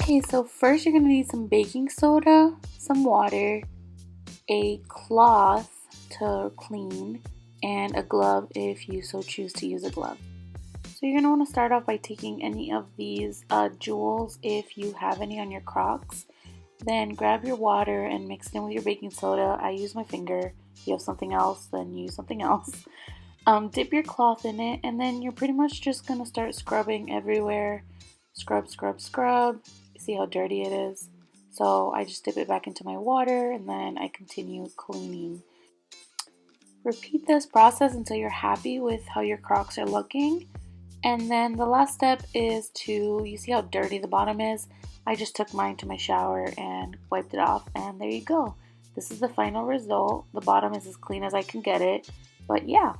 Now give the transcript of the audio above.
Okay, so first you're going to need some baking soda, some water, a cloth to clean, and a glove if you so choose to use a glove. So you're going to want to start off by taking any of these jewels if you have any on your crocs. Then grab your water and mix it in with your baking soda. I use my finger. If you have something else, then use something else. Dip your cloth in it, and then you're pretty much just going to start scrubbing everywhere. Scrub, scrub, scrub. See how dirty it is? So I just dip it back into my water and then I continue cleaning. Repeat this process until you're happy with how your crocs are looking. And then the last step is you see how dirty the bottom is? I just took mine to my shower and wiped it off, and there you go. This is the final result. The bottom is as clean as I can get it. But yeah,